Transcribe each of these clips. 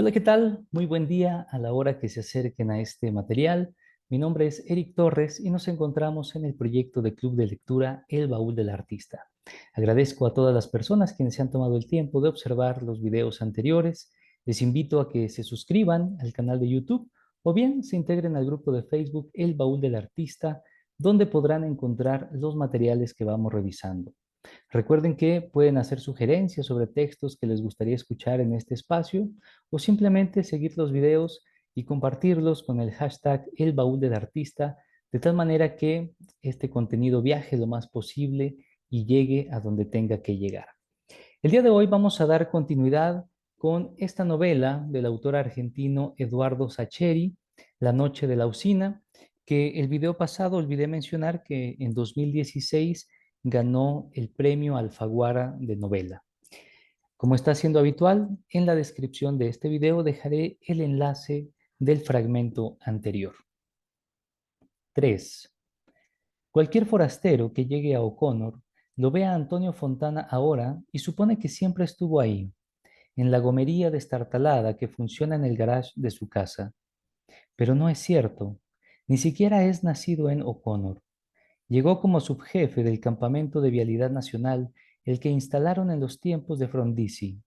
Hola, ¿qué tal? Muy buen día a la hora que se acerquen a este material. Mi nombre es Eric Torres y nos encontramos en el proyecto de Club de Lectura El Baúl del Artista. Agradezco a todas las personas quienes se han tomado el tiempo de observar los videos anteriores. Les invito a que se suscriban al canal de YouTube o bien se integren al grupo de Facebook El Baúl del Artista, donde podrán encontrar los materiales que vamos revisando. Recuerden que pueden hacer sugerencias sobre textos que les gustaría escuchar en este espacio o simplemente seguir los videos y compartirlos con el hashtag El Baúl del Artista, de tal manera que este contenido viaje lo más posible y llegue a donde tenga que llegar. El día de hoy vamos a dar continuidad con esta novela del autor argentino Eduardo Sacheri, La noche de la usina, que el video pasado olvidé mencionar que en 2016 ganó el premio Alfaguara de novela. Como está siendo habitual, en la descripción de este video dejaré el enlace del fragmento anterior. 3. Cualquier forastero que llegue a O'Connor lo ve a Antonio Fontana ahora y supone que siempre estuvo ahí, en la gomería destartalada que funciona en el garage de su casa. Pero no es cierto. Ni siquiera es nacido en O'Connor. Llegó como subjefe del campamento de Vialidad Nacional, el que instalaron en los tiempos de Frondizi.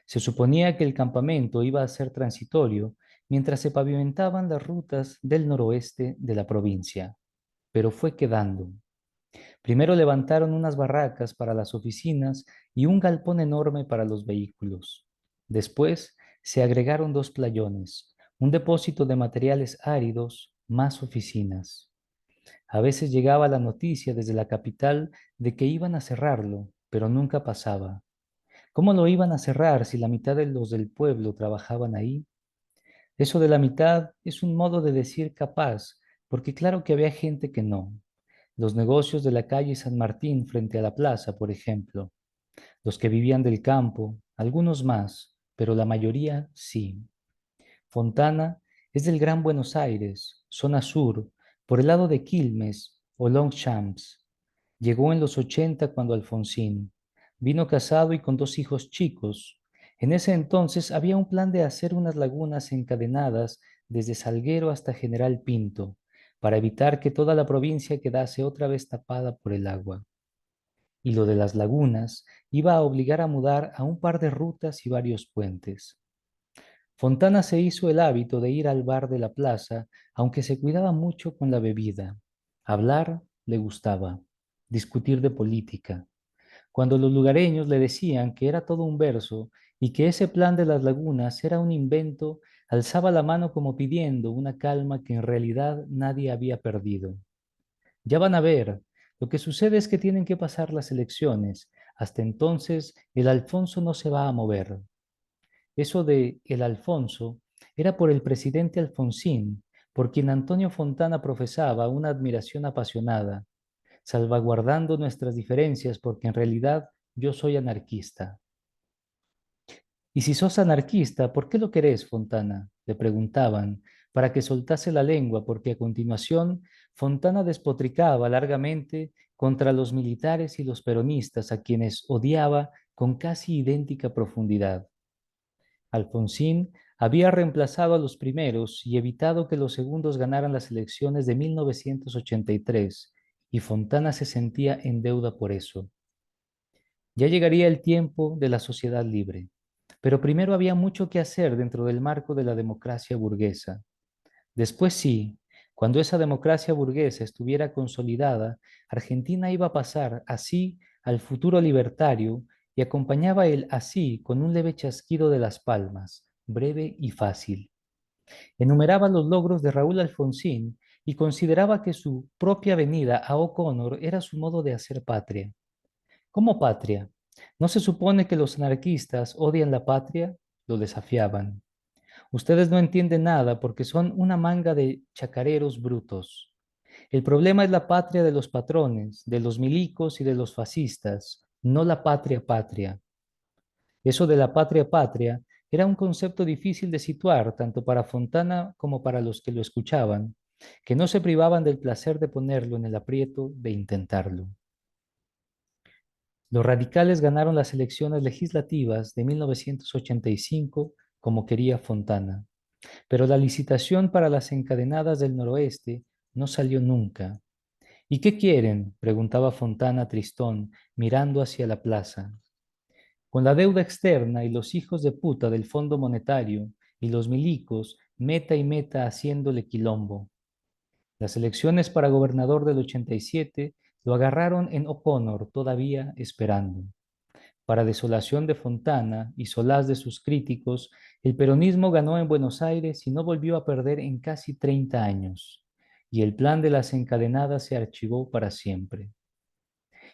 Se suponía que el campamento iba a ser transitorio mientras se pavimentaban las rutas del noroeste de la provincia, pero fue quedando. Primero levantaron unas barracas para las oficinas y un galpón enorme para los vehículos. Después se agregaron dos playones, un depósito de materiales áridos, más oficinas. A veces llegaba la noticia desde la capital de que iban a cerrarlo, pero nunca pasaba. ¿Cómo lo iban a cerrar si la mitad de los del pueblo trabajaban ahí? Eso de la mitad es un modo de decir capaz, porque claro que había gente que no. Los negocios de la calle San Martín frente a la plaza, por ejemplo. Los que vivían del campo, algunos más, pero la mayoría sí. Fontana es del Gran Buenos Aires, zona sur, por el lado de Quilmes o Longchamps. Llegó en los 80 cuando Alfonsín vino casado y con dos hijos chicos. En ese entonces había un plan de hacer unas lagunas encadenadas desde Salguero hasta General Pinto, para evitar que toda la provincia quedase otra vez tapada por el agua. Y lo de las lagunas iba a obligar a mudar a un par de rutas y varios puentes. Fontana se hizo el hábito de ir al bar de la plaza, aunque se cuidaba mucho con la bebida. Hablar le gustaba, discutir de política. Cuando los lugareños le decían que era todo un verso y que ese plan de las lagunas era un invento, alzaba la mano como pidiendo una calma que en realidad nadie había perdido. Ya van a ver, lo que sucede es que tienen que pasar las elecciones. Hasta entonces el Alfonso no se va a mover. Eso de el Alfonso era por el presidente Alfonsín, por quien Antonio Fontana profesaba una admiración apasionada, salvaguardando nuestras diferencias porque en realidad yo soy anarquista. Y si sos anarquista, ¿por qué lo querés, Fontana? Le preguntaban, para que soltase la lengua, porque a continuación Fontana despotricaba largamente contra los militares y los peronistas, a quienes odiaba con casi idéntica profundidad. Alfonsín había reemplazado a los primeros y evitado que los segundos ganaran las elecciones de 1983, y Fontana se sentía en deuda por eso. Ya llegaría el tiempo de la sociedad libre, pero primero había mucho que hacer dentro del marco de la democracia burguesa. Después sí, cuando esa democracia burguesa estuviera consolidada, Argentina iba a pasar así al futuro libertario y acompañaba el así con un leve chasquido de las palmas, breve y fácil. Enumeraba los logros de Raúl Alfonsín y consideraba que su propia venida a O'Connor era su modo de hacer patria. ¿Cómo patria? ¿No se supone que los anarquistas odian la patria? Lo desafiaban. Ustedes no entienden nada porque son una manga de chacareros brutos. El problema es la patria de los patrones, de los milicos y de los fascistas, no la patria patria. Eso de la patria patria era un concepto difícil de situar tanto para Fontana como para los que lo escuchaban, que no se privaban del placer de ponerlo en el aprieto de intentarlo. Los radicales ganaron las elecciones legislativas de 1985 como quería Fontana. Pero la licitación para las encadenadas del noroeste no salió nunca. ¿Y qué quieren?, preguntaba Fontana tristón, mirando hacia la plaza. Con la deuda externa y los hijos de puta del Fondo Monetario y los milicos, meta y meta haciéndole quilombo. Las elecciones para gobernador del 87 lo agarraron en O'Connor todavía esperando. Para desolación de Fontana y solaz de sus críticos, el peronismo ganó en Buenos Aires y no volvió a perder en casi 30 años, y el plan de las encadenadas se archivó para siempre.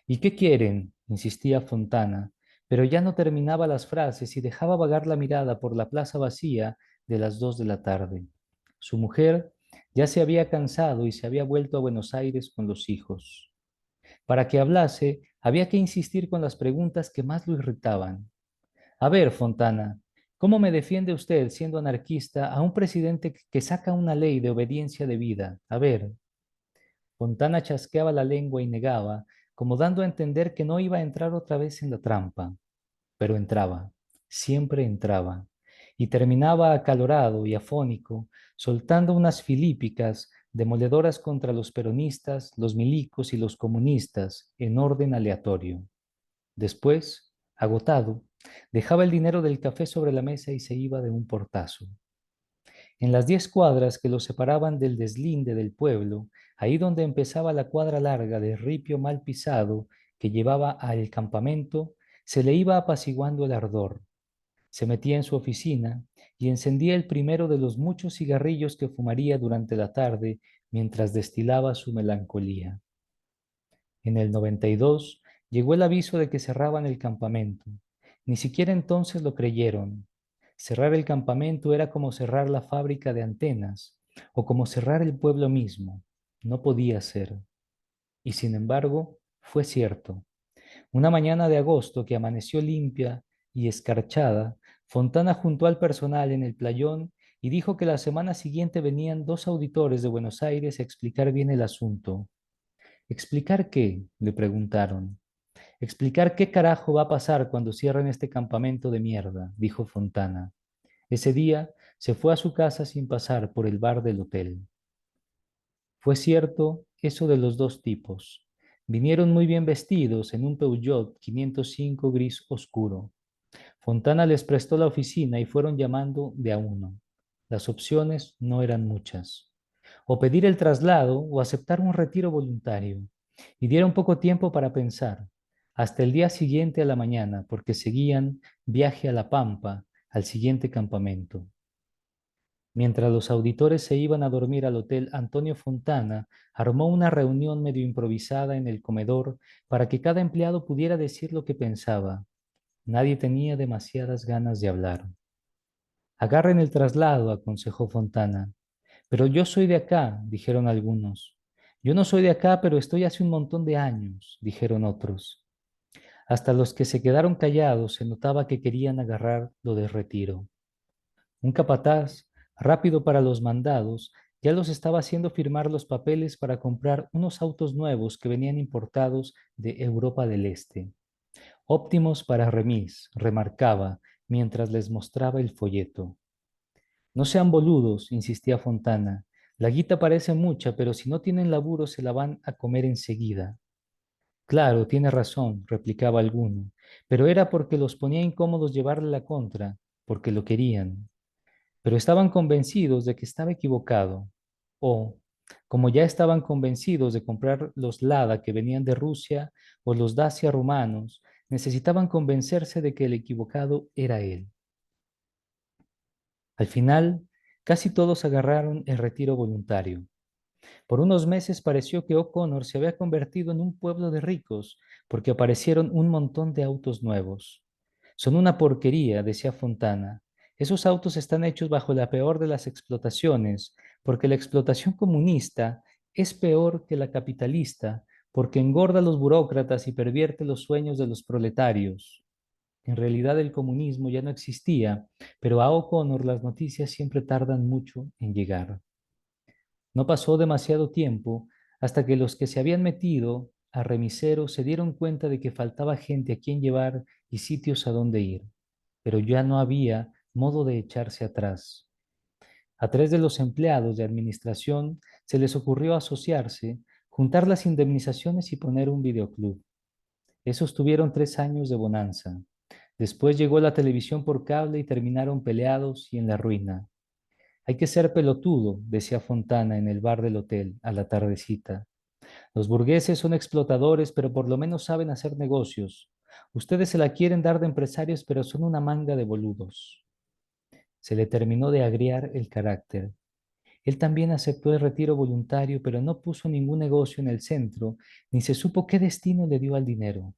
¿Y qué quieren?, insistía Fontana, pero ya no terminaba las frases y dejaba vagar la mirada por la plaza vacía de las 2 de la tarde. Su mujer ya se había cansado y se había vuelto a Buenos Aires con los hijos. Para que hablase, había que insistir con las preguntas que más lo irritaban. A ver, Fontana, ¿cómo me defiende usted, siendo anarquista, a un presidente que saca una ley de obediencia debida? A ver. Fontana chasqueaba la lengua y negaba, como dando a entender que no iba a entrar otra vez en la trampa. Pero entraba, siempre entraba, y terminaba acalorado y afónico, soltando unas filípicas demoledoras contra los peronistas, los milicos y los comunistas, en orden aleatorio. Después, agotado, dejaba el dinero del café sobre la mesa y se iba de un portazo. En las 10 cuadras que lo separaban del deslinde del pueblo, ahí donde empezaba la cuadra larga de ripio mal pisado que llevaba al campamento, se le iba apaciguando el ardor. Se metía en su oficina y encendía el primero de los muchos cigarrillos que fumaría durante la tarde mientras destilaba su melancolía. En el 92 llegó el aviso de que cerraban el campamento. Ni siquiera entonces lo creyeron. Cerrar el campamento era como cerrar la fábrica de antenas o como cerrar el pueblo mismo. No podía ser. Y sin embargo, fue cierto. Una mañana de agosto que amaneció limpia y escarchada, Fontana juntó al personal en el playón y dijo que la semana siguiente venían 2 auditores de Buenos Aires a explicar bien el asunto. ¿Explicar qué?, le preguntaron. Explicar qué carajo va a pasar cuando cierren este campamento de mierda, dijo Fontana. Ese día se fue a su casa sin pasar por el bar del hotel. Fue cierto eso de los 2 tipos. Vinieron muy bien vestidos en un Peugeot 505 gris oscuro. Fontana les prestó la oficina y fueron llamando de a uno. Las opciones no eran muchas. O pedir el traslado o aceptar un retiro voluntario. Y dieron poco tiempo para pensar, hasta el día siguiente a la mañana, porque seguían viaje a La Pampa, al siguiente campamento. Mientras los auditores se iban a dormir al hotel, Antonio Fontana armó una reunión medio improvisada en el comedor para que cada empleado pudiera decir lo que pensaba. Nadie tenía demasiadas ganas de hablar. Agarren el traslado, aconsejó Fontana. Pero yo soy de acá, dijeron algunos. Yo no soy de acá, pero estoy hace un montón de años, dijeron otros. Hasta los que se quedaron callados se notaba que querían agarrar lo de retiro. Un capataz, rápido para los mandados, ya los estaba haciendo firmar los papeles para comprar unos autos nuevos que venían importados de Europa del Este. Óptimos para remis, remarcaba, mientras les mostraba el folleto. No sean boludos, insistía Fontana. La guita parece mucha, pero si no tienen laburo se la van a comer enseguida. Claro, tiene razón, replicaba alguno, pero era porque los ponía incómodos llevarle la contra, porque lo querían. Pero estaban convencidos de que estaba equivocado. O, como ya estaban convencidos de comprar los Lada que venían de Rusia o los Dacia rumanos, necesitaban convencerse de que el equivocado era él. Al final, casi todos agarraron el retiro voluntario. Por unos meses pareció que O'Connor se había convertido en un pueblo de ricos, porque aparecieron un montón de autos nuevos. Son una porquería, decía Fontana. Esos autos están hechos bajo la peor de las explotaciones, porque la explotación comunista es peor que la capitalista, porque engorda a los burócratas y pervierte los sueños de los proletarios. En realidad el comunismo ya no existía, pero a O'Connor las noticias siempre tardan mucho en llegar. No pasó demasiado tiempo hasta que los que se habían metido a remisero se dieron cuenta de que faltaba gente a quien llevar y sitios a donde ir, pero ya no había modo de echarse atrás. A tres de los empleados de administración se les ocurrió asociarse, juntar las indemnizaciones y poner un videoclub. Esos tuvieron 3 años de bonanza. Después llegó la televisión por cable y terminaron peleados y en la ruina. Hay que ser pelotudo, decía Fontana en el bar del hotel a la tardecita. Los burgueses son explotadores, pero por lo menos saben hacer negocios. Ustedes se la quieren dar de empresarios, pero son una manga de boludos. Se le terminó de agriar el carácter. Él también aceptó el retiro voluntario, pero no puso ningún negocio en el centro, ni se supo qué destino le dio al dinero.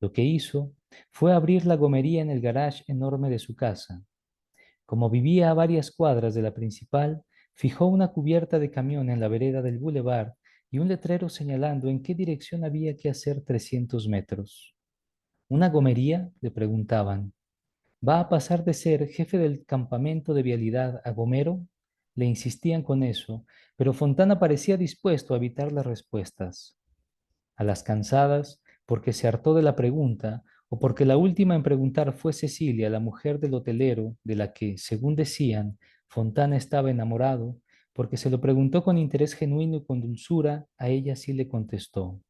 Lo que hizo fue abrir la gomería en el garage enorme de su casa. Como vivía a varias cuadras de la principal, fijó una cubierta de camión en la vereda del bulevar y un letrero señalando en qué dirección había que hacer 300 metros. ¿Una gomería?, le preguntaban. ¿Va a pasar de ser jefe del campamento de vialidad a gomero? Le insistían con eso, pero Fontana parecía dispuesto a evitar las respuestas. A las cansadas, porque se hartó de la pregunta, o porque la última en preguntar fue Cecilia, la mujer del hotelero, de la que, según decían, Fontana estaba enamorado, porque se lo preguntó con interés genuino y con dulzura, a ella sí le contestó.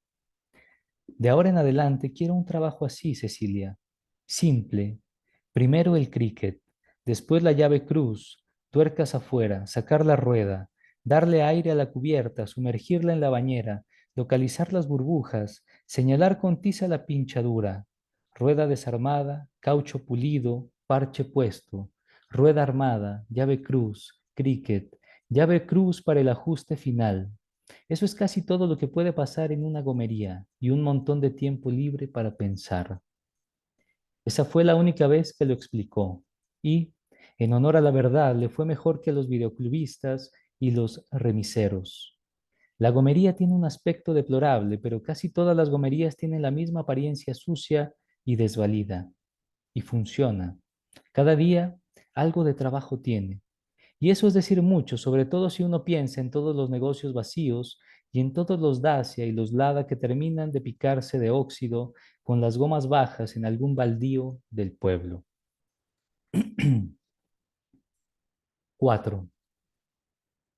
De ahora en adelante quiero un trabajo así, Cecilia. Simple. Primero el cricket, después la llave cruz, tuercas afuera, sacar la rueda, darle aire a la cubierta, sumergirla en la bañera, localizar las burbujas, señalar con tiza la pinchadura, rueda desarmada, caucho pulido, parche puesto, rueda armada, llave cruz, cricket, llave cruz para el ajuste final. Eso es casi todo lo que puede pasar en una gomería y un montón de tiempo libre para pensar. Esa fue la única vez que lo explicó y, en honor a la verdad, le fue mejor que los videoclubistas y los remiseros. La gomería tiene un aspecto deplorable, pero casi todas las gomerías tienen la misma apariencia sucia y desvalida. Y funciona. Cada día algo de trabajo tiene. Y eso es decir mucho, sobre todo si uno piensa en todos los negocios vacíos y en todos los Dacia y los Lada que terminan de picarse de óxido con las gomas bajas en algún baldío del pueblo. 4.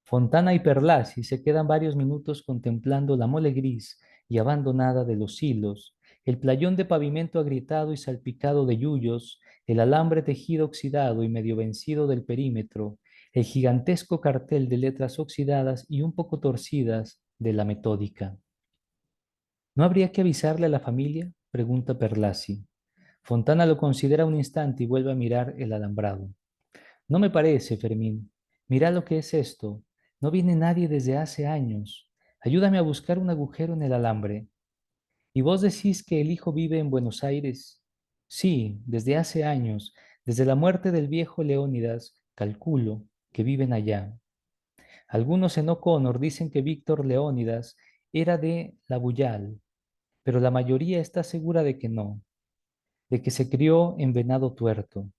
Fontana y Perlasi se quedan varios minutos contemplando la mole gris y abandonada de los hilos, el playón de pavimento agrietado y salpicado de yuyos, el alambre tejido oxidado y medio vencido del perímetro, el gigantesco cartel de letras oxidadas y un poco torcidas de la metódica. ¿No habría que avisarle a la familia?, pregunta Perlasi. Fontana lo considera un instante y vuelve a mirar el alambrado. No me parece, Fermín. Mira lo que es esto. No viene nadie desde hace años. Ayúdame a buscar un agujero en el alambre. ¿Y vos decís que el hijo vive en Buenos Aires? Sí, desde hace años, desde la muerte del viejo Leónidas, calculo que viven allá. Algunos en O'Connor dicen que Víctor Leónidas era de La Buyal, pero la mayoría está segura de que no, de que se crió en Venado Tuerto.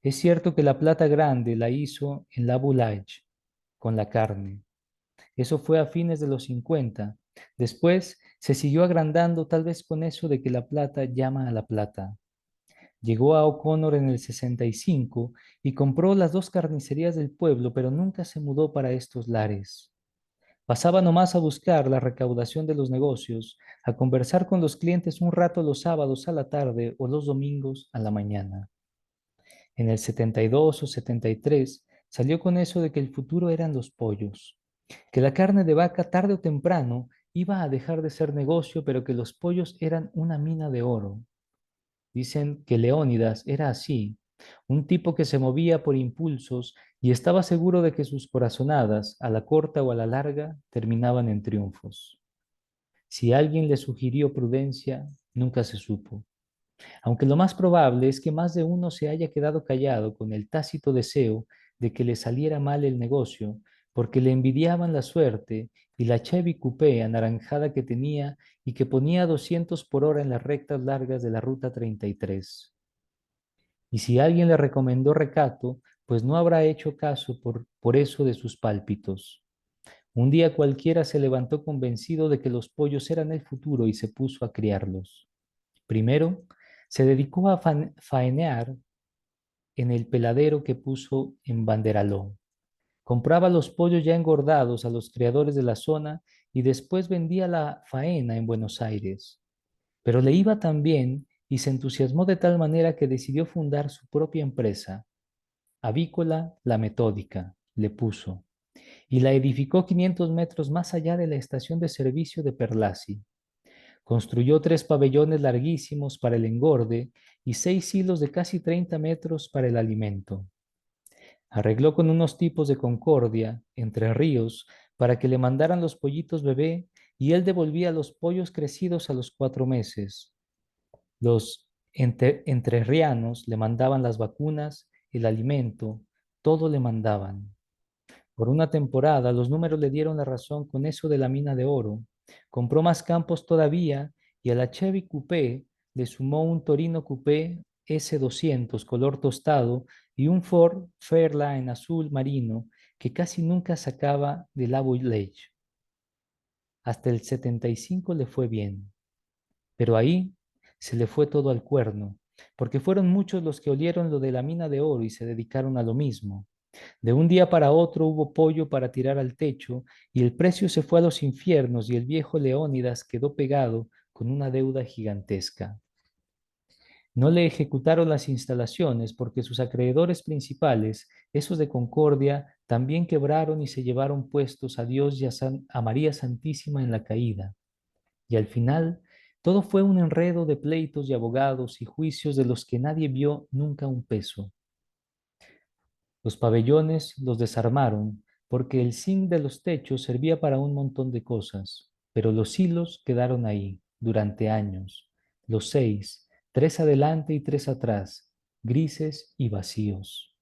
Es cierto que la plata grande la hizo en la Boulage, con la carne. Eso fue a fines de los 50. Después se siguió agrandando, tal vez con eso de que la plata llama a la plata. Llegó a O'Connor en el 65 y compró las 2 carnicerías del pueblo, pero nunca se mudó para estos lares. Pasaba nomás a buscar la recaudación de los negocios, a conversar con los clientes un rato los sábados a la tarde o los domingos a la mañana. En el 72 o 73 salió con eso de que el futuro eran los pollos, que la carne de vaca tarde o temprano iba a dejar de ser negocio, pero que los pollos eran una mina de oro. Dicen que Leónidas era así, un tipo que se movía por impulsos y estaba seguro de que sus corazonadas, a la corta o a la larga, terminaban en triunfos. Si alguien le sugirió prudencia, nunca se supo, aunque lo más probable es que más de uno se haya quedado callado con el tácito deseo de que le saliera mal el negocio, porque le envidiaban la suerte y la Chevy Coupé anaranjada que tenía y que ponía 200 por hora en las rectas largas de la Ruta 33. Y si alguien le recomendó recato, pues no habrá hecho caso por eso de sus pálpitos. Un día cualquiera se levantó convencido de que los pollos eran el futuro y se puso a criarlos. Primero, se dedicó a faenear en el peladero que puso en Banderaló. Compraba los pollos ya engordados a los criadores de la zona y después vendía la faena en Buenos Aires. Pero le iba tan bien y se entusiasmó de tal manera que decidió fundar su propia empresa, Avícola La Metódica, le puso, y la edificó 500 metros más allá de la estación de servicio de Perlasi. Construyó 3 pabellones larguísimos para el engorde y 6 hilos de casi 30 metros para el alimento. Arregló con unos tipos de Concordia, Entre Ríos, para que le mandaran los pollitos bebé y él devolvía los pollos crecidos a los 4 meses. Los entrerrianos le mandaban las vacunas, el alimento, todo le mandaban. Por una temporada los números le dieron la razón con eso de la mina de oro. Compró más campos todavía y a la Chevy Coupé le sumó un Torino Coupé S200 color tostado y un Ford Fairlane azul marino que casi nunca sacaba del Lake. Hasta el 75 le fue bien, pero ahí se le fue todo al cuerno, porque fueron muchos los que olieron lo de la mina de oro y se dedicaron a lo mismo. De un día para otro hubo pollo para tirar al techo y el precio se fue a los infiernos y el viejo Leónidas quedó pegado con una deuda gigantesca. No le ejecutaron las instalaciones porque sus acreedores principales, esos de Concordia, también quebraron y se llevaron puestos a Dios y a María Santísima en la caída. Y al final, todo fue un enredo de pleitos y abogados y juicios de los que nadie vio nunca un peso. Los pabellones los desarmaron porque el zinc de los techos servía para un montón de cosas, pero los hilos quedaron ahí durante años, los 6, 3 adelante y 3 atrás, grises y vacíos.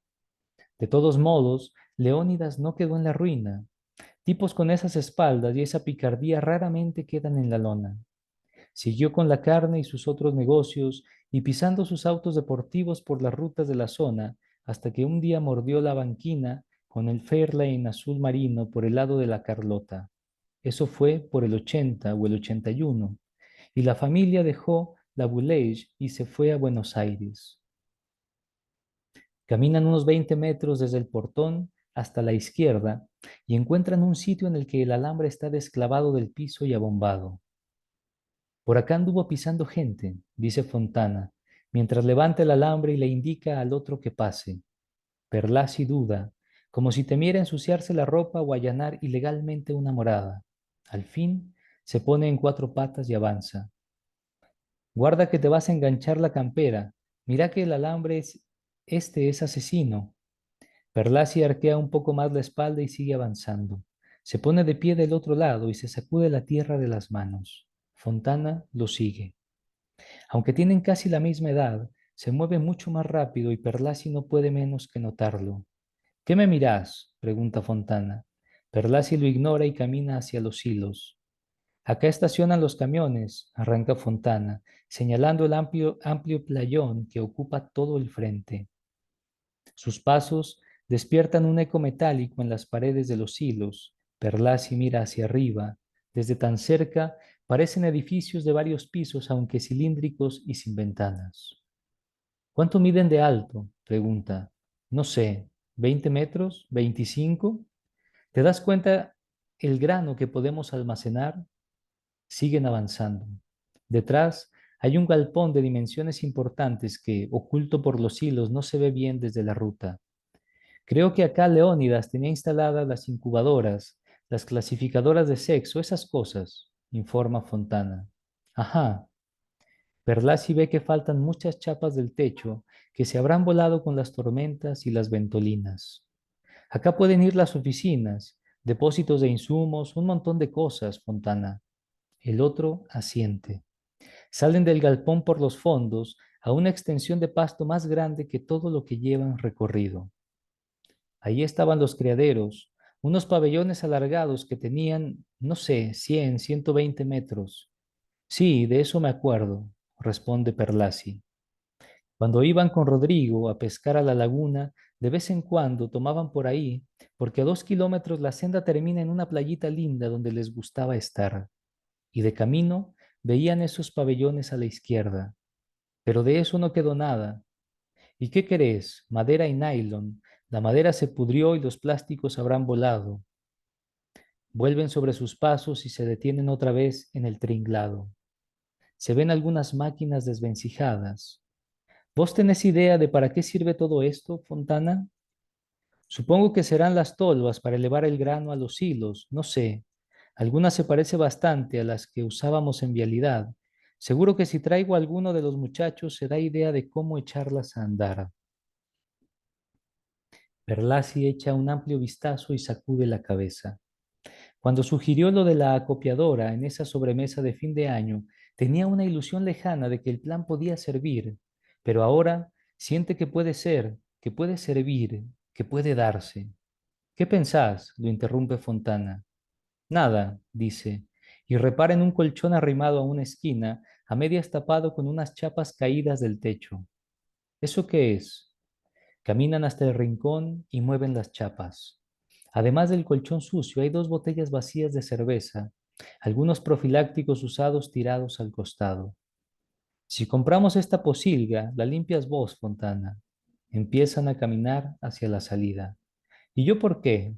De todos modos, Leónidas no quedó en la ruina. Tipos con esas espaldas y esa picardía raramente quedan en la lona. Siguió con la carne y sus otros negocios y pisando sus autos deportivos por las rutas de la zona hasta que un día mordió la banquina con el Fairlane azul marino por el lado de la Carlota. Eso fue por el 80 o el 81 y la familia dejó la Boulège y se fue a Buenos Aires. Caminan unos 20 metros desde el portón hasta la izquierda y encuentran un sitio en el que el alambre está desclavado del piso y abombado. Por acá anduvo pisando gente, dice Fontana, mientras levanta el alambre y le indica al otro que pase. Perlasi duda, como si temiera ensuciarse la ropa o allanar ilegalmente una morada. Al fin, se pone en 4 patas y avanza. Guarda que te vas a enganchar la campera. Mira que el alambre es asesino. Perlasi arquea un poco más la espalda y sigue avanzando. Se pone de pie del otro lado y se sacude la tierra de las manos. Fontana lo sigue. Aunque tienen casi la misma edad, se mueve mucho más rápido y Perlasi no puede menos que notarlo. ¿Qué me mirás?, pregunta Fontana. Perlasi lo ignora y camina hacia los hilos. Acá estacionan los camiones, arranca Fontana, señalando el amplio playón que ocupa todo el frente. Sus pasos despiertan un eco metálico en las paredes de los hilos. Perlasi mira hacia arriba. Desde tan cerca parecen edificios de varios pisos, aunque cilíndricos y sin ventanas. ¿Cuánto miden de alto?, pregunta. No sé, ¿20 metros? ¿25? ¿Te das cuenta el grano que podemos almacenar? Siguen avanzando. Detrás hay un galpón de dimensiones importantes que, oculto por los hilos, no se ve bien desde la ruta. Creo que acá Leónidas tenía instaladas las incubadoras, las clasificadoras de sexo, esas cosas, informa Fontana. Ajá. Perlasi ve que faltan muchas chapas del techo que se habrán volado con las tormentas y las ventolinas. Acá pueden ir las oficinas, depósitos de insumos, un montón de cosas, Fontana. El otro asiente. Salen del galpón por los fondos a una extensión de pasto más grande que todo lo que llevan recorrido. Allí estaban los criaderos, unos pabellones alargados que tenían, no sé, 100, 120 metros. Sí, de eso me acuerdo, responde Perlasi. Cuando iban con Rodrigo a pescar a la laguna, de vez en cuando tomaban por ahí, porque a 2 kilómetros la senda termina en una playita linda donde les gustaba estar. Y de camino veían esos pabellones a la izquierda. Pero de eso no quedó nada. ¿Y qué querés? Madera y nylon. La madera se pudrió y los plásticos habrán volado. Vuelven sobre sus pasos y se detienen otra vez en el tringlado. Se ven algunas máquinas desvencijadas. ¿Vos tenés idea de para qué sirve todo esto, Fontana? Supongo que serán las tolvas para elevar el grano a los hilos, no sé. Algunas se parece bastante a las que usábamos en vialidad. Seguro que si traigo a alguno de los muchachos se da idea de cómo echarlas a andar. Perlasi echa un amplio vistazo y sacude la cabeza. Cuando sugirió lo de la acopiadora en esa sobremesa de fin de año, tenía una ilusión lejana de que el plan podía servir, pero ahora siente que puede ser, que puede servir, que puede darse. ¿Qué pensás? Lo interrumpe Fontana. Nada, dice, y repara en un colchón arrimado a una esquina, a medias tapado con unas chapas caídas del techo. ¿Eso qué es? Caminan hasta el rincón y mueven las chapas. Además del colchón sucio, hay dos botellas vacías de cerveza, algunos profilácticos usados tirados al costado. Si compramos esta posilga, la limpias vos, Fontana. Empiezan a caminar hacia la salida. ¿Y yo por qué?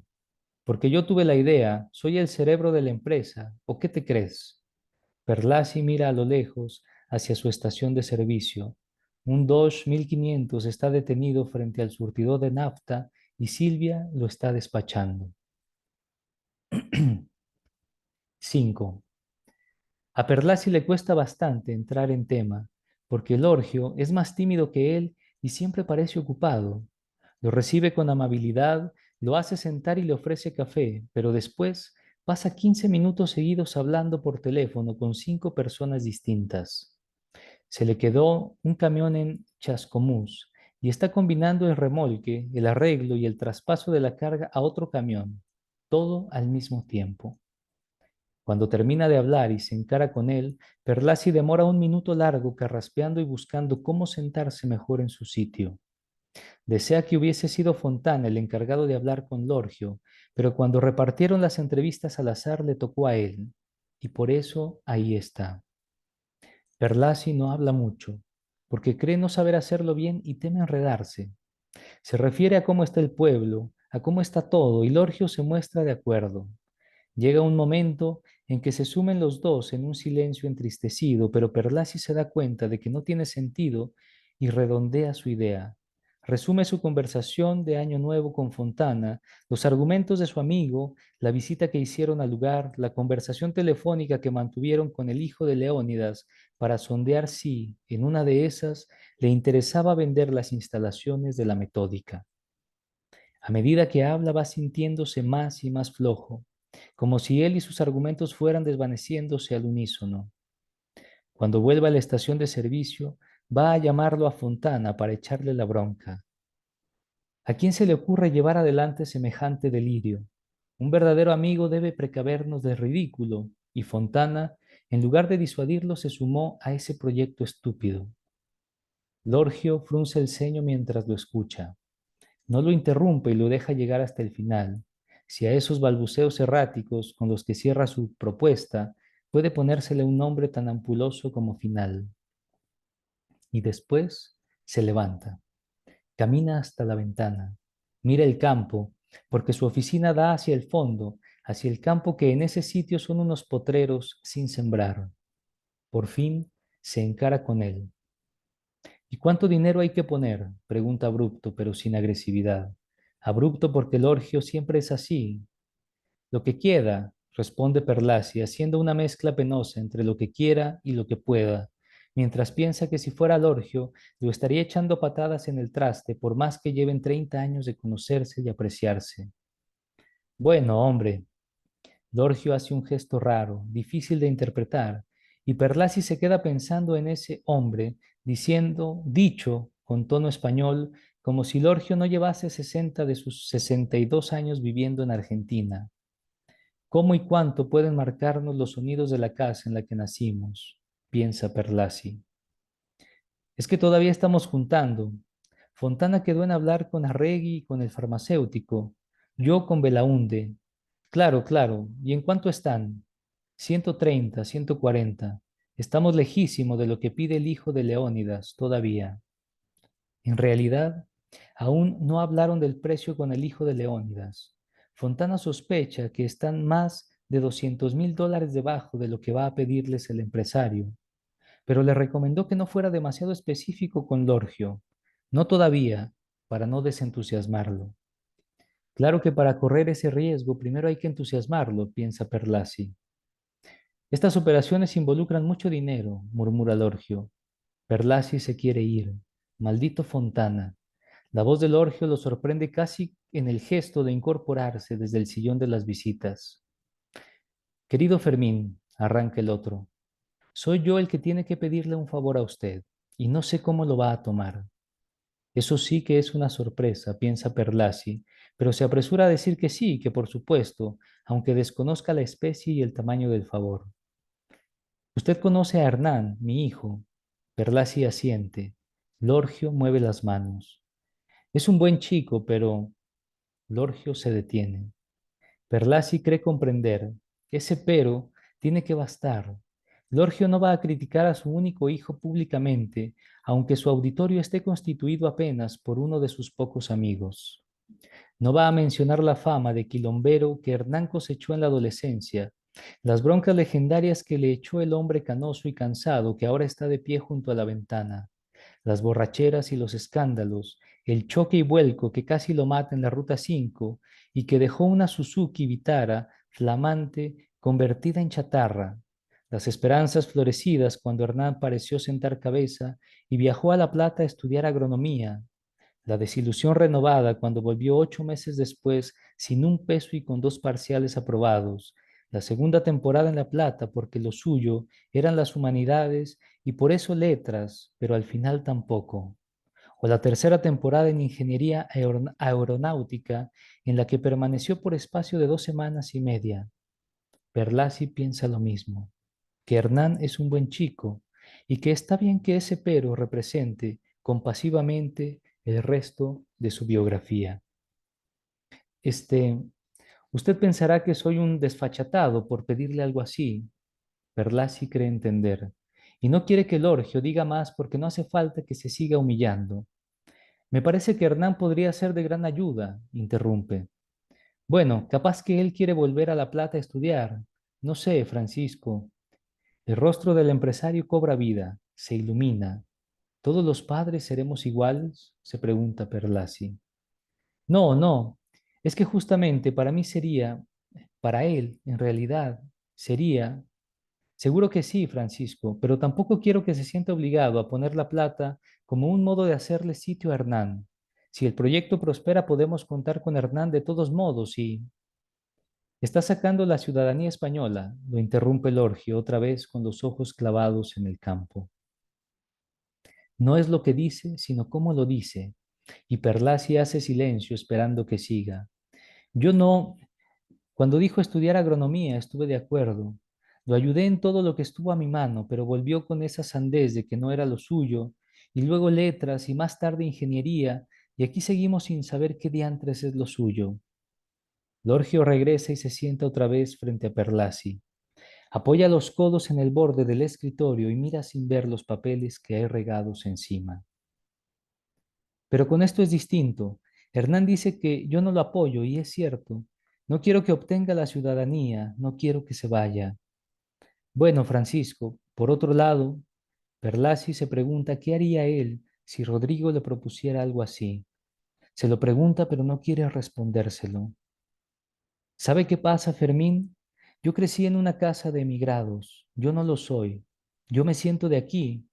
Porque yo tuve la idea, soy el cerebro de la empresa, ¿o qué te crees? Perlasi mira a lo lejos hacia su estación de servicio. Un Dodge 1500 está detenido frente al surtidor de nafta y Silvia lo está despachando. 5. A Perlasi le cuesta bastante entrar en tema, porque Lorgio es más tímido que él y siempre parece ocupado. Lo recibe con amabilidad, lo hace sentar y le ofrece café, pero después pasa 15 minutos seguidos hablando por teléfono con 5 personas distintas. Se le quedó un camión en Chascomús y está combinando el remolque, el arreglo y el traspaso de la carga a otro camión, todo al mismo tiempo. Cuando termina de hablar y se encara con él, Perlasi demora un minuto largo carraspeando y buscando cómo sentarse mejor en su sitio. Desea que hubiese sido Fontana el encargado de hablar con Lorgio, pero cuando repartieron las entrevistas al azar le tocó a él, y por eso ahí está. Perlasi no habla mucho, porque cree no saber hacerlo bien y teme enredarse. Se refiere a cómo está el pueblo, a cómo está todo, y Lorgio se muestra de acuerdo. Llega un momento en que se sumen los dos en un silencio entristecido, pero Perlasi se da cuenta de que no tiene sentido y redondea su idea. Resume su conversación de Año Nuevo con Fontana, los argumentos de su amigo, la visita que hicieron al lugar, la conversación telefónica que mantuvieron con el hijo de Leónidas para sondear si, en una de esas, le interesaba vender las instalaciones de la metódica. A medida que habla va sintiéndose más y más flojo, como si él y sus argumentos fueran desvaneciéndose al unísono. Cuando vuelva a la estación de servicio, va a llamarlo a Fontana para echarle la bronca. ¿A quién se le ocurre llevar adelante semejante delirio? Un verdadero amigo debe precavernos del ridículo, y Fontana, en lugar de disuadirlo, se sumó a ese proyecto estúpido. Lorgio frunce el ceño mientras lo escucha. No lo interrumpe y lo deja llegar hasta el final. Si a esos balbuceos erráticos con los que cierra su propuesta puede ponérsele un nombre tan ampuloso como final. Y después se levanta, camina hasta la ventana, mira el campo, porque su oficina da hacia el fondo, hacia el campo que en ese sitio son unos potreros sin sembrar. Por fin se encara con él. ¿Y cuánto dinero hay que poner? Pregunta abrupto, pero sin agresividad. Abrupto porque el orgio siempre es así. Lo que quiera, responde Perlaci, haciendo una mezcla penosa entre lo que quiera y lo que pueda, mientras piensa que si fuera Lorgio, lo estaría echando patadas en el traste, por más que lleven 30 años de conocerse y apreciarse. Bueno, hombre, Lorgio hace un gesto raro, difícil de interpretar, y Perlaci se queda pensando en ese hombre, dicho con tono español, como si Lorgio no llevase 60 de sus 62 años viviendo en Argentina. ¿Cómo y cuánto pueden marcarnos los sonidos de la casa en la que nacimos? Piensa Perlaci. Es que todavía estamos juntando. Fontana quedó en hablar con Arregui y con el farmacéutico, yo con Belaunde. Claro, claro. ¿Y en cuánto están? 130, 140. Estamos lejísimos de lo que pide el hijo de Leónidas todavía. En realidad, aún no hablaron del precio con el hijo de Leónidas. Fontana sospecha que están más de $200.000 debajo de lo que va a pedirles el empresario, pero le recomendó que no fuera demasiado específico con Lorgio. No todavía, para no desentusiasmarlo. Claro que para correr ese riesgo primero hay que entusiasmarlo, piensa Perlasi. Estas operaciones involucran mucho dinero, murmura Lorgio. Perlasi se quiere ir. Maldito Fontana. La voz de Lorgio lo sorprende casi en el gesto de incorporarse desde el sillón de las visitas. Querido Fermín, arranca el otro, soy yo el que tiene que pedirle un favor a usted, y no sé cómo lo va a tomar. Eso sí que es una sorpresa, piensa Perlasi, pero se apresura a decir que sí, que por supuesto, aunque desconozca la especie y el tamaño del favor. Usted conoce a Hernán, mi hijo. Perlasi asiente. Lorgio mueve las manos. Es un buen chico, pero Lorgio se detiene. Perlasi cree comprender. Ese pero tiene que bastar. Lorgio no va a criticar a su único hijo públicamente, aunque su auditorio esté constituido apenas por uno de sus pocos amigos. No va a mencionar la fama de quilombero que Hernán cosechó en la adolescencia, las broncas legendarias que le echó el hombre canoso y cansado que ahora está de pie junto a la ventana, las borracheras y los escándalos, el choque y vuelco que casi lo mata en la Ruta 5 y que dejó una Suzuki Vitara flamante convertida en chatarra, las esperanzas florecidas cuando Hernán pareció sentar cabeza y viajó a La Plata a estudiar agronomía, la desilusión renovada cuando volvió 8 meses después sin un peso y con 2 parciales aprobados, la segunda temporada en La Plata porque lo suyo eran las humanidades y por eso letras, pero al final tampoco. O la tercera temporada en ingeniería aeronáutica en la que permaneció por espacio de 2 semanas y media. Perlasi piensa lo mismo, que Hernán es un buen chico y que está bien que ese pero represente compasivamente el resto de su biografía. Este, usted pensará que soy un desfachatado por pedirle algo así. Perlasi cree entender. Y no quiere que Lorgio diga más porque no hace falta que se siga humillando. Me parece que Hernán podría ser de gran ayuda, interrumpe. Bueno, capaz que él quiere volver a La Plata a estudiar. No sé, Francisco. El rostro del empresario cobra vida, se ilumina. ¿Todos los padres seremos iguales? Se pregunta Perlasi. No, no. Es que justamente para mí sería, para él, en realidad, sería. Seguro que sí, Francisco, pero tampoco quiero que se sienta obligado a poner la plata como un modo de hacerle sitio a Hernán. Si el proyecto prospera, podemos contar con Hernán de todos modos y... Está sacando la ciudadanía española, lo interrumpe Lorgio otra vez con los ojos clavados en el campo. No es lo que dice, sino cómo lo dice. Y Perlasi hace silencio esperando que siga. Yo no, cuando dijo estudiar agronomía, estuve de acuerdo. Lo ayudé en todo lo que estuvo a mi mano, pero volvió con esa sandez de que no era lo suyo, y luego letras y más tarde ingeniería, y aquí seguimos sin saber qué diantres es lo suyo. Lorgio regresa y se sienta otra vez frente a Perlasi. Apoya los codos en el borde del escritorio y mira sin ver los papeles que hay regados encima. Pero con esto es distinto. Hernán dice que yo no lo apoyo y es cierto. No quiero que obtenga la ciudadanía, no quiero que se vaya. Bueno, Francisco, por otro lado, Perlasi se pregunta qué haría él si Rodrigo le propusiera algo así. Se lo pregunta, pero no quiere respondérselo. ¿Sabe qué pasa, Fermín? Yo crecí en una casa de emigrados. Yo no lo soy. Yo me siento de aquí.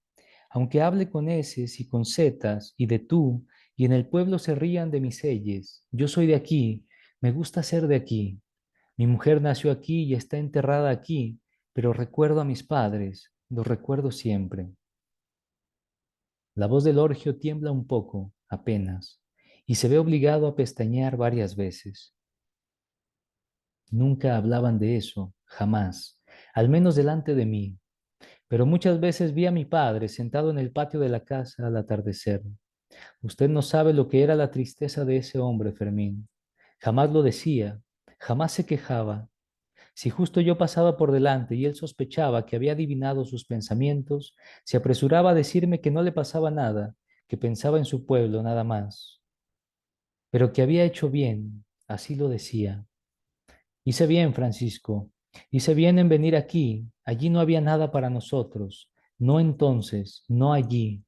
Aunque hable con eses y con zetas y de tú, y en el pueblo se rían de mis eyes. Yo soy de aquí. Me gusta ser de aquí. Mi mujer nació aquí y está enterrada aquí, pero recuerdo a mis padres. Los recuerdo siempre. La voz del Orgio tiembla un poco, apenas, y se ve obligado a pestañear varias veces. Nunca hablaban de eso, jamás, al menos delante de mí, pero muchas veces vi a mi padre sentado en el patio de la casa al atardecer. Usted no sabe lo que era la tristeza de ese hombre, Fermín. Jamás lo decía, jamás se quejaba. Si justo yo pasaba por delante y él sospechaba que había adivinado sus pensamientos, se apresuraba a decirme que no le pasaba nada, que pensaba en su pueblo nada más, pero que había hecho bien, así lo decía. Hice bien, Francisco, hice bien en venir aquí. Allí no había nada para nosotros, no entonces, no allí.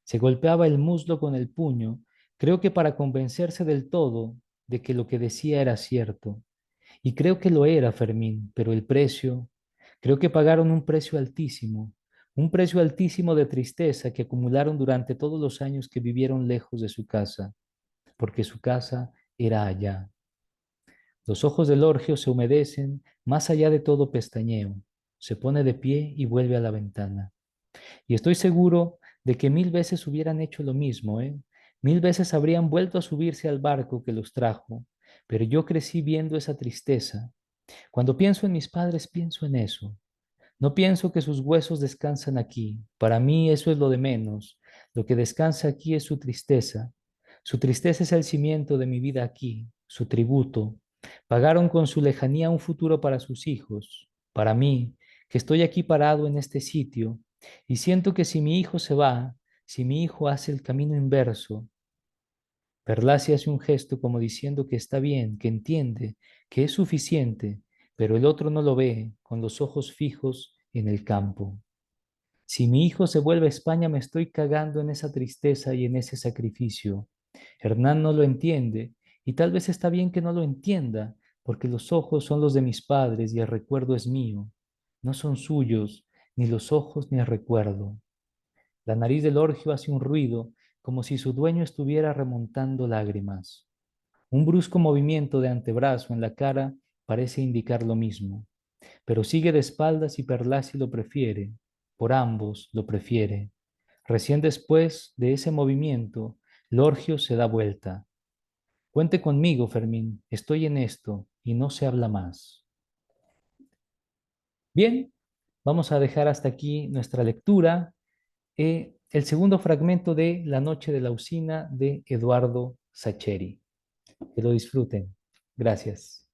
Se golpeaba el muslo con el puño, creo que para convencerse del todo de que lo que decía era cierto. Y creo que lo era, Fermín, pero el precio, creo que pagaron un precio altísimo de tristeza que acumularon durante todos los años que vivieron lejos de su casa, porque su casa era allá. Los ojos del Orgio se humedecen más allá de todo pestañeo. Se pone de pie y vuelve a la ventana. Y estoy seguro de que 1000 veces hubieran hecho lo mismo, ¿eh? 1000 veces habrían vuelto a subirse al barco que los trajo. Pero yo crecí viendo esa tristeza. Cuando pienso en mis padres, pienso en eso. No pienso que sus huesos descansan aquí. Para mí eso es lo de menos. Lo que descansa aquí es su tristeza. Su tristeza es el cimiento de mi vida aquí, su tributo. Pagaron con su lejanía un futuro para sus hijos. Para mí, que estoy aquí parado en este sitio, y siento que si mi hijo se va, si mi hijo hace el camino inverso, Perlacia hace un gesto como diciendo que está bien, que entiende, que es suficiente, pero el otro no lo ve, con los ojos fijos en el campo. Si mi hijo se vuelve a España, me estoy cagando en esa tristeza y en ese sacrificio. Hernán no lo entiende, y tal vez está bien que no lo entienda, porque los ojos son los de mis padres y el recuerdo es mío. No son suyos, ni los ojos ni el recuerdo. La nariz del orgio hace un ruido, como si su dueño estuviera remontando lágrimas. Un brusco movimiento de antebrazo en la cara parece indicar lo mismo, pero sigue de espaldas y Perlasi lo prefiere, por ambos lo prefiere. Recién después de ese movimiento, Lorgio se da vuelta. Cuente conmigo, Fermín, estoy en esto y no se habla más. Bien, vamos a dejar hasta aquí nuestra lectura. El segundo fragmento de La noche de la usina de Eduardo Sacheri. Que lo disfruten. Gracias.